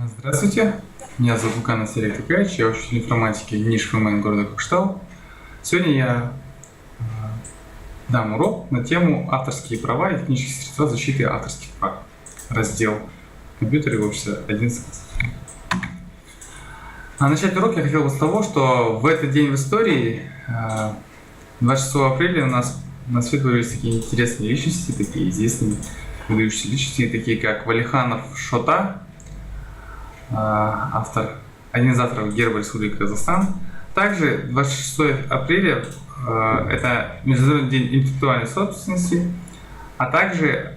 Здравствуйте, меня зовут Муканов С.Т, я учитель информатики НИШ ФМН города Кокшетау. Сегодня я дам урок на тему авторские права и технические средства защиты авторских прав. Раздел «Компьютеры» в обществе 11 классов. Начать урок я хотел бы с того, что в этот день в истории, 26 апреля, у нас на свет появились такие интересные личности, такие известные выдающиеся личности, такие как Муканов С.Т, автор, один из авторов герба Республики Казахстан. Также 26 апреля это Международный день интеллектуальной собственности, а также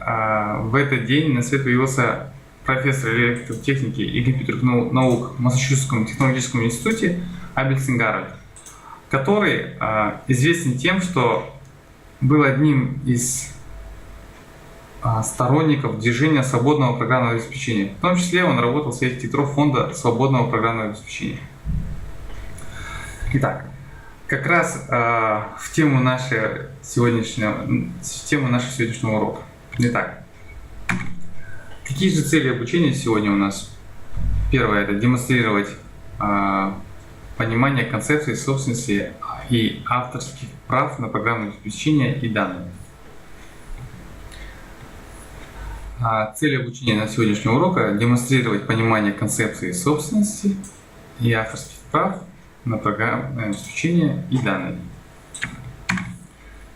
в этот день на свет появился профессор электротехники и компьютерных наук в Массачусетском технологическом институте Гарольд, который известен тем, что был одним из сторонников движения свободного программного обеспечения. В том числе он работал среди титров фонда свободного программного обеспечения. Итак, как раз в тему нашего сегодняшнего урока. Итак, какие же цели обучения сегодня у нас? Первое – это демонстрировать понимание концепции собственности и авторских прав на программное обеспечение и данные. Цель обучения на сегодняшнего урока – демонстрировать понимание концепции собственности и авторских прав на программное обеспечение и данные.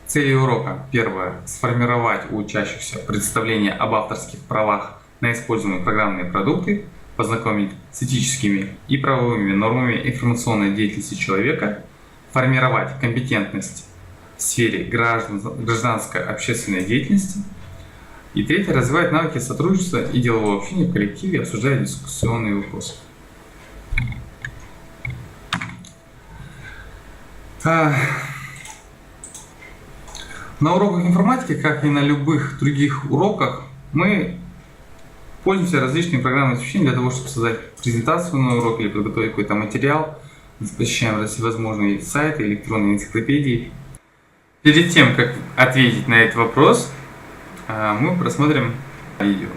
Цели урока: первое – сформировать у учащихся представление об авторских правах на используемые программные продукты, познакомить с этическими и правовыми нормами информационной деятельности человека, формировать компетентность в сфере гражданской общественной деятельности. И третье – развивать навыки сотрудничества и делового общения в коллективе, обсуждая дискуссионные вопросы. На уроках информатики, как и на любых других уроках, мы пользуемся различными программами обеспечения для того, чтобы создать презентацию на урок или подготовить какой-то материал. Посещаем всевозможные сайты, электронные энциклопедии. Перед тем, как ответить на этот вопрос, мы просмотрим видео.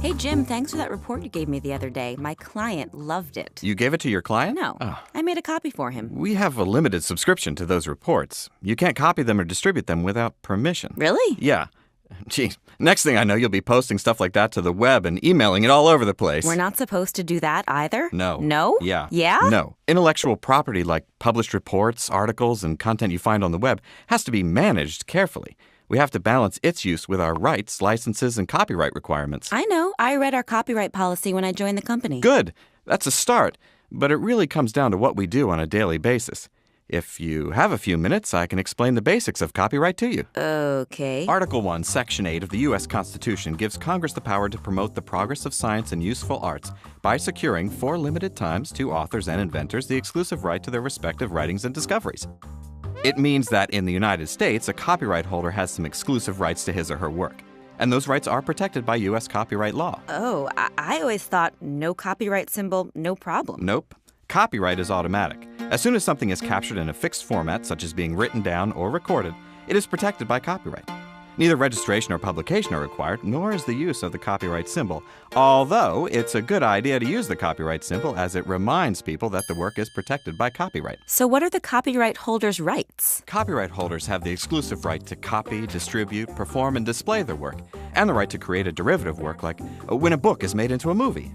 Hey, Jim, thanks for that report you gave me the other day. My client loved it. You gave it to your client? No, Oh. I made a copy for him. We have a limited subscription to those reports. You can't copy them or distribute them without permission. Really? Yeah. Gee, next thing I know, you'll be posting stuff like that to the web and emailing it all over the place. We're not supposed to do that either? No. No? Yeah. Yeah? No. Intellectual property like published reports, articles, and content you find on the web has to be managed carefully. We have to balance its use with our rights, licenses, and copyright requirements. I know. I read our copyright policy when I joined the company. Good. That's a start. But it really comes down to what we do on a daily basis. If you have a few minutes, I can explain the basics of copyright to you. Okay. Article 1, Section 8 of the U.S. Constitution gives Congress the power to promote the progress of science and useful arts by securing, for limited times, to authors and inventors the exclusive right to their respective writings and discoveries. It means that in the United States, a copyright holder has some exclusive rights to his or her work. And those rights are protected by U.S. copyright law. Oh, I always thought no copyright symbol, no problem. Nope. Copyright is automatic. As soon as something is captured in a fixed format, such as being written down or recorded, it is protected by copyright. Neither registration or publication are required, nor is the use of the copyright symbol, although it's a good idea to use the copyright symbol as it reminds people that the work is protected by copyright. So what are the copyright holder's rights? Copyright holders have the exclusive right to copy, distribute, perform, and display their work, and the right to create a derivative work like when a book is made into a movie.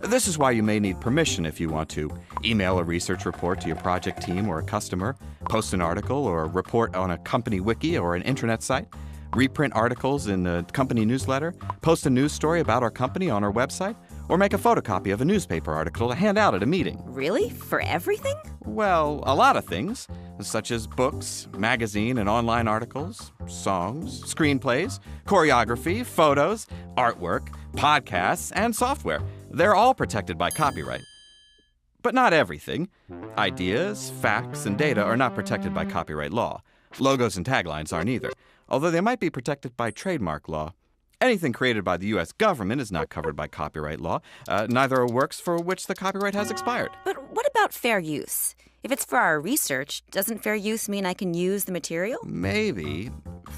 This is why you may need permission if you want to email a research report to your project team or a customer, post an article or a report on a company wiki or an intranet site, reprint articles in a company newsletter, post a news story about our company on our website, or make a photocopy of a newspaper article to hand out at a meeting. Really? For everything? Well, a lot of things, such as books, magazine and online articles, songs, screenplays, choreography, photos, artwork, podcasts, and software. They're all protected by copyright. But not everything. Ideas, facts, and data are not protected by copyright law. Logos and taglines aren't either, although they might be protected by trademark law. Anything created by the U.S. government is not covered by copyright law. Neither are works for which the copyright has expired. But what about fair use? If it's for our research, doesn't fair use mean I can use the material? Maybe.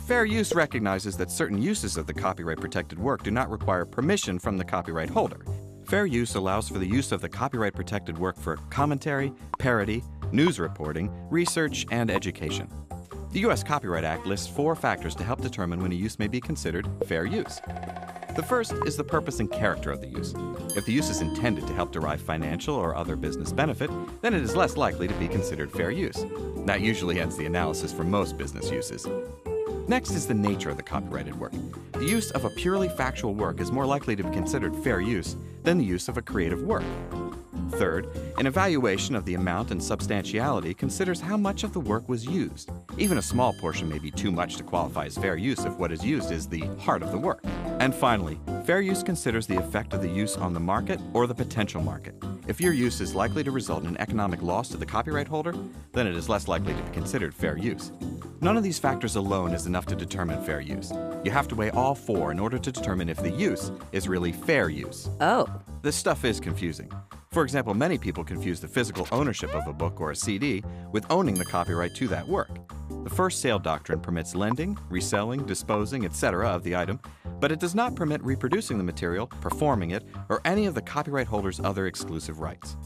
Fair use recognizes that certain uses of the copyright-protected work do not require permission from the copyright holder. Fair use allows for the use of the copyright-protected work for commentary, parody, news reporting, research, and education. The U.S. Copyright Act lists 4 factors to help determine when a use may be considered fair use. The first is the purpose and character of the use. If the use is intended to help derive financial or other business benefit, then it is less likely to be considered fair use. That usually ends the analysis for most business uses. Next is the nature of the copyrighted work. The use of a purely factual work is more likely to be considered fair use than the use of a creative work. Third, an evaluation of the amount and substantiality considers how much of the work was used. Even a small portion may be too much to qualify as fair use if what is used is the heart of the work. And finally, fair use considers the effect of the use on the market or the potential market. If your use is likely to result in an economic loss to the copyright holder, then it is less likely to be considered fair use. None of these factors alone is enough to determine fair use. You have to weigh all 4 in order to determine if the use is really fair use. Oh. This stuff is confusing. For example, many people confuse the physical ownership of a book or a CD with owning the copyright to that work. The first sale doctrine permits lending, reselling, disposing, etc. of the item, but it does not permit reproducing the material, performing it, or any of the copyright holder's other exclusive rights.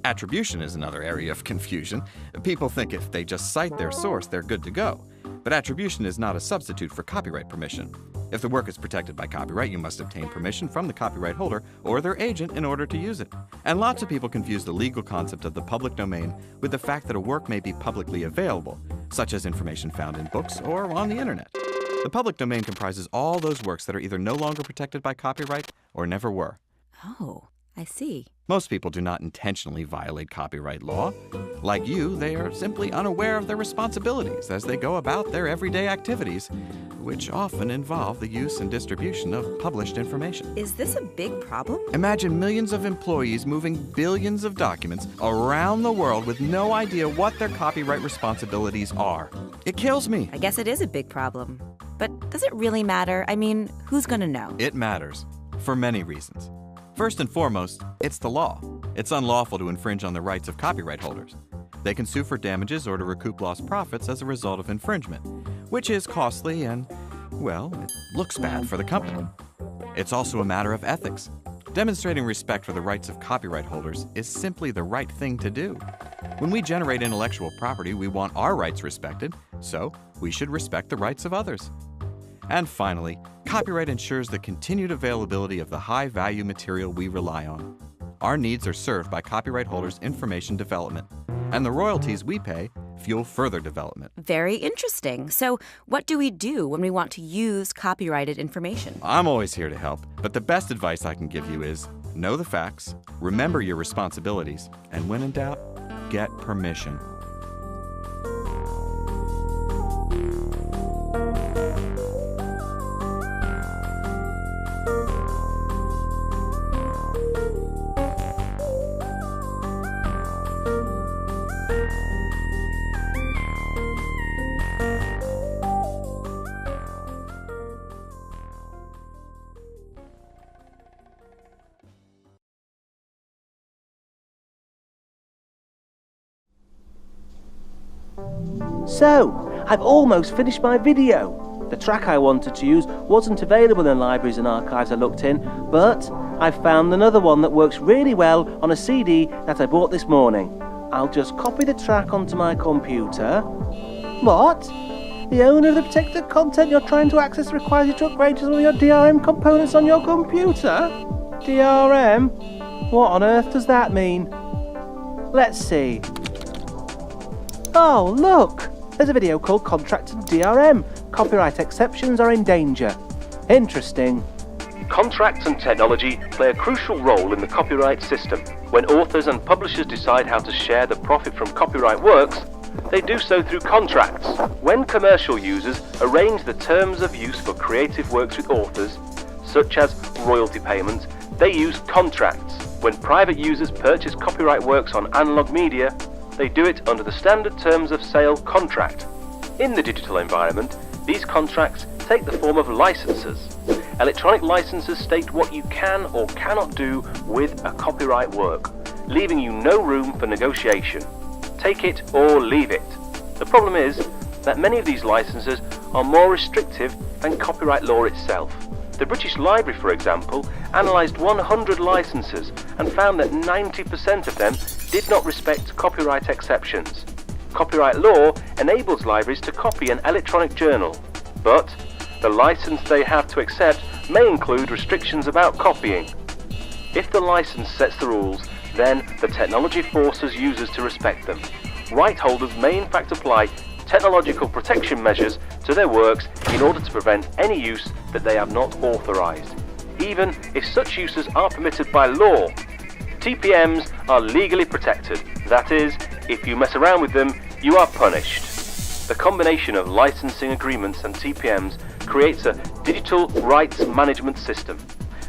Attribution is another area of confusion. People think if they just cite their source, they're good to go. But attribution is not a substitute for copyright permission. If the work is protected by copyright, you must obtain permission from the copyright holder or their agent in order to use it. And lots of people confuse the legal concept of the public domain with the fact that a work may be publicly available, such as information found in books or on the internet. The public domain comprises all those works that are either no longer protected by copyright or never were. Oh, I see. Most people do not intentionally violate copyright law. Like you, they are simply unaware of their responsibilities as they go about their everyday activities, which often involve the use and distribution of published information. Is this a big problem? Imagine millions of employees moving billions of documents around the world with no idea what their copyright responsibilities are. It kills me. I guess it is a big problem. But does it really matter? I mean, who's gonna know? It matters, for many reasons. First and foremost, it's the law. It's unlawful to infringe on the rights of copyright holders. They can sue for damages or to recoup lost profits as a result of infringement, which is costly and, well, it looks bad for the company. It's also a matter of ethics. Demonstrating respect for the rights of copyright holders is simply the right thing to do. When we generate intellectual property, we want our rights respected, so we should respect the rights of others. And finally, copyright ensures the continued availability of the high-value material we rely on. Our needs are served by copyright holders' information development, and the royalties we pay fuel further development. Very interesting. So what do we do when we want to use copyrighted information? I'm always here to help, but the best advice I can give you is know the facts, remember your responsibilities, and when in doubt, get permission. So, I've almost finished my video. The track I wanted to use wasn't available in libraries and archives I looked in, but I found another one that works really well on a CD that I bought this morning. I'll just copy the track onto my computer. What? The owner of the protected content you're trying to access requires you to upgrade to some of your DRM components on your computer? DRM? What on earth does that mean? Let's see. Oh, look! There's a video called Contract and DRM. Copyright exceptions are in danger. Interesting. Contracts and technology play a crucial role in the copyright system. When authors and publishers decide how to share the profit from copyright works, they do so through contracts. When commercial users arrange the terms of use for creative works with authors, such as royalty payments, they use contracts. When private users purchase copyright works on analog media, they do it under the standard terms of sale contract. In the digital environment, these contracts take the form of licenses. electronic licenses state what you can or cannot do with a copyright work, leaving you no room for negotiation. Take it or leave it. The problem is that many of these licenses are more restrictive than copyright law itself. The British Library, for example, analysed 100 licenses and found that 90% of them did not respect copyright exceptions. Copyright law enables libraries to copy an electronic journal, but the license they have to accept may include restrictions about copying. If the license sets the rules, then the technology forces users to respect them. Right holders may in fact apply technological protection measures to their works in order to prevent any use that they have not authorised, even if such uses are permitted by law. TPMs are legally protected. That is, if you mess around with them, you are punished. The combination of licensing agreements and TPMs creates a digital rights management system,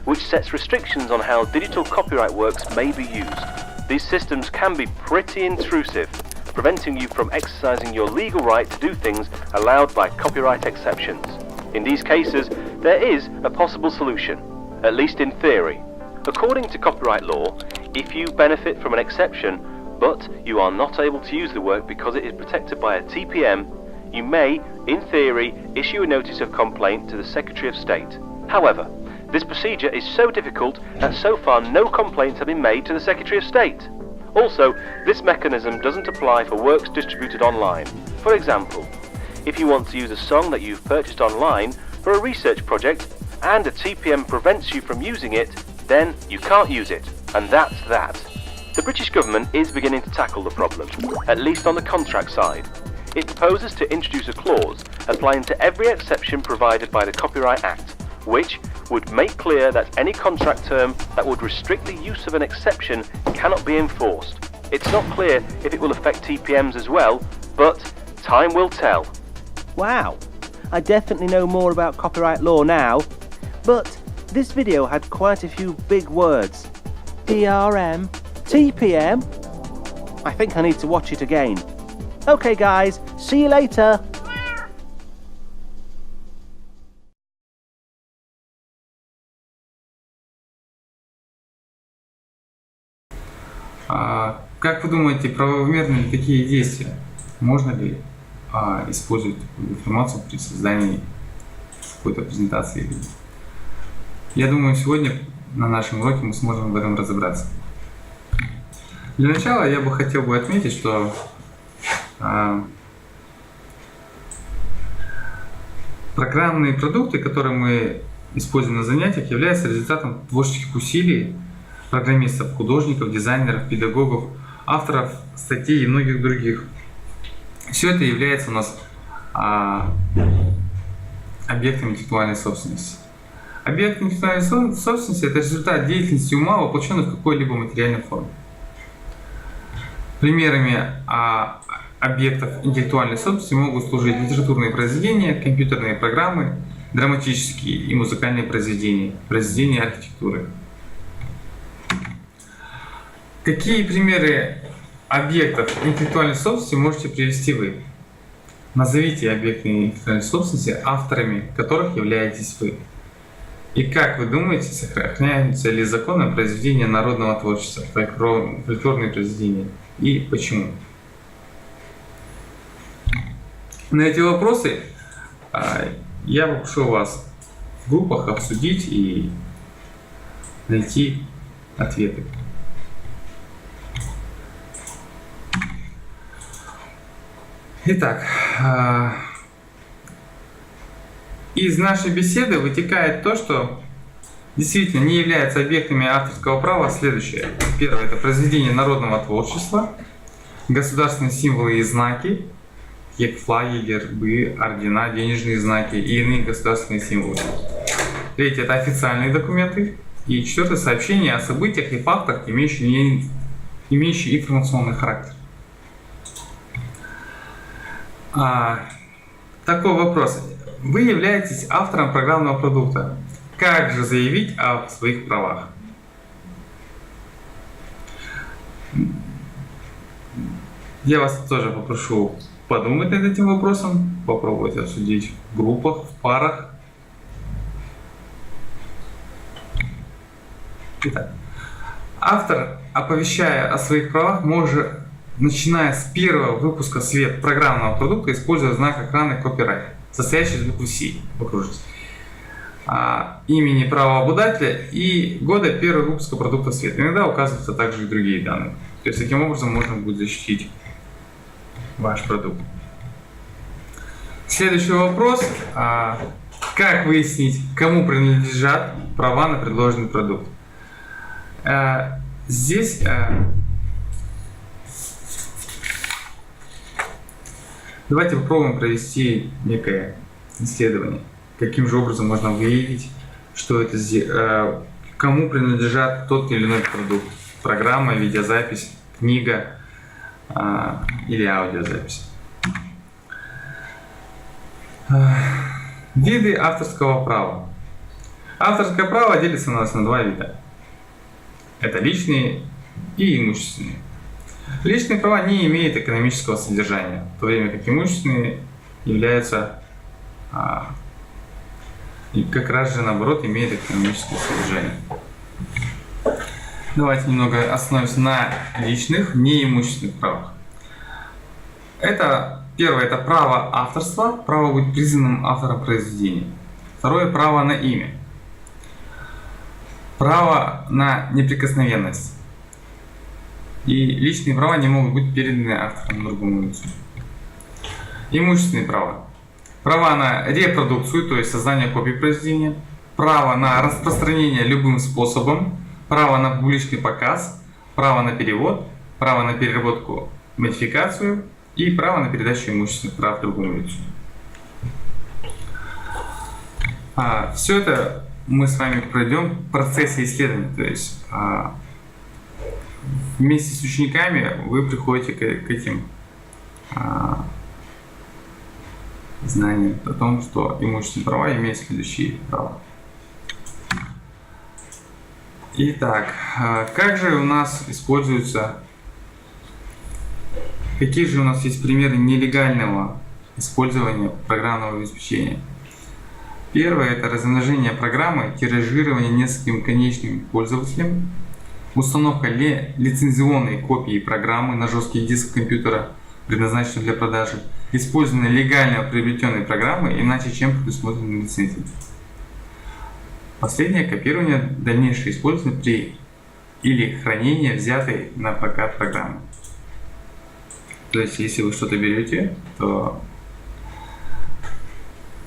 which sets restrictions on how digital copyright works may be used. These systems can be pretty intrusive, preventing you from exercising your legal right to do things allowed by copyright exceptions. In these cases, there is a possible solution, at least in theory. According to copyright law, if you benefit from an exception, but you are not able to use the work because it is protected by a TPM, you may, in theory, issue a notice of complaint to the Secretary of State. However, this procedure is so difficult that so far no complaints have been made to the Secretary of State. Also, this mechanism doesn't apply for works distributed online. For example, if you want to use a song that you've purchased online for a research project and a TPM prevents you from using it, then you can't use it, and that's that. The British government is beginning to tackle the problem, at least on the contract side. It proposes to introduce a clause applying to every exception provided by the Copyright Act, which would make clear that any contract term that would restrict the use of an exception cannot be enforced. It's not clear if it will affect TPMs as well, but time will tell. Wow, I definitely know more about copyright law now, but this video had quite a few big words. DRM, TPM. I think I need to watch it again. Okay guys, see you later. Как вы думаете, правомерны ли такие действия? Можно ли использовать такую информацию при создании какой-то презентации? Я думаю, сегодня на нашем уроке мы сможем в этом разобраться. Для начала я бы хотел отметить, что программные продукты, которые мы используем на занятиях, являются результатом творческих усилий программистов, художников, дизайнеров, педагогов, авторов статей и многих других. Все это является у нас объектом интеллектуальной собственности. Объект интеллектуальной собственности – это результат деятельности ума, воплощенный в какой-либо материальной форме. Примерами объектов интеллектуальной собственности могут служить литературные произведения, компьютерные программы, драматические и музыкальные произведения, произведения архитектуры. Какие примеры объектов интеллектуальной собственности можете привести вы? Назовите объекты интеллектуальной собственности, авторами которых являетесь вы. И как вы думаете, сохраняются ли законы произведения народного творчества, фольклорные произведения? И почему? На эти вопросы я попрошу вас в группах обсудить и найти ответы. Итак, из нашей беседы вытекает то, что действительно не является объектами авторского права следующее. Первое – это произведение народного творчества, государственные символы и знаки, как флаги, гербы, ордена, денежные знаки и иные государственные символы. Третье – это официальные документы. И четвертое – сообщения о событиях и фактах, имеющие информационный характер. Такой вопрос. Вы являетесь автором программного продукта. Как же заявить о своих правах? Я вас тоже попрошу подумать над этим вопросом, попробовать обсудить в группах, в парах. Итак, автор, оповещая о своих правах, может, начиная с первого выпуска в свет программного продукта, использовать знак экрана copyright, состоящий из буквы C, имени правообладателя и года первого выпуска продукта в свет. Иногда указываются также и другие данные. То есть таким образом можно будет защитить ваш продукт. Следующий вопрос. Как выяснить, кому принадлежат права на предложенный продукт? Здесь давайте попробуем провести некое исследование. Каким же образом можно выявить, что это, кому принадлежат тот или иной продукт? Программа, видеозапись, книга или аудиозапись. Виды авторского права. Авторское право делится у нас на два вида. Это личные и имущественные. Личные права не имеют экономического содержания, в то время как имущественные являются и как раз же наоборот имеют экономическое содержание. Давайте немного остановимся на личных, неимущественных правах. Первое – это право авторства, право быть признанным автором произведения. Второе – право на имя. Право на неприкосновенность. И личные права не могут быть переданы автором другому лицу. Имущественные права. Права на репродукцию, то есть создание копий произведения. Право на распространение любым способом. Право на публичный показ. Право на перевод. Право на переработку, модификацию. И право на передачу имущественных прав другому лицу. Все это мы с вами пройдем в процессе исследования. То есть вместе с учениками вы приходите к этим знаниям о том, что имущественные права имеют следующие права. Итак, как же у нас используются, какие же у нас есть примеры нелегального использования программного обеспечения? Первое – это размножение программы, тиражирование нескольким конечным пользователям, установка лицензионной копии программы на жесткий диск компьютера, предназначенного для продажи, использование легально приобретенной программы, иначе чем предусмотрено лицензией. Последнее – копирование, дальнейшее использование при или хранение взятой на прокат программы. То есть, если вы что-то берете, то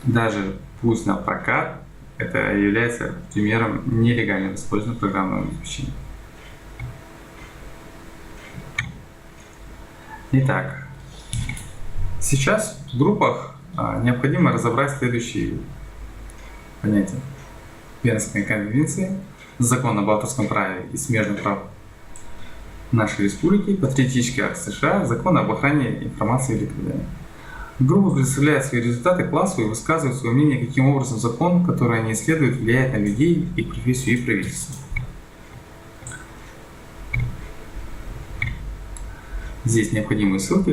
даже пусть на прокат, это является примером нелегального использования программного обеспечения. Итак, сейчас в группах необходимо разобрать следующие понятия. Венская конвенция, закон об авторском праве и смежных прав нашей республики, патриотический акт США, закон об охране информации и электронной. Группа представляет свои результаты классу и высказывает свое мнение, каким образом закон, который они исследуют, влияет на людей, их профессию и правительство. Здесь необходимые ссылки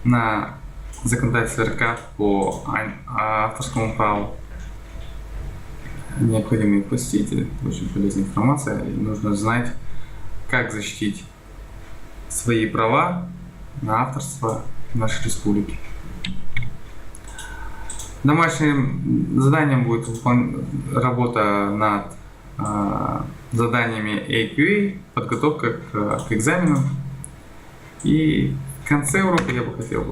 на законодательство РК по авторскому праву. Необходимо их посетить, это очень полезная информация. И нужно знать, как защитить свои права на авторство в нашей республике. Домашним заданием будет работа над заданиями AQA, подготовка к экзаменам. И в конце урока я бы хотел,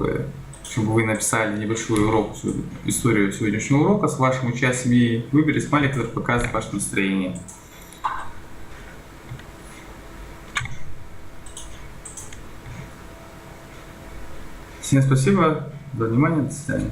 чтобы вы написали небольшой урок, историю сегодняшнего урока с вашим участием и выбрали смайлик, который показывает ваше настроение. Всем спасибо за внимание, до свидания.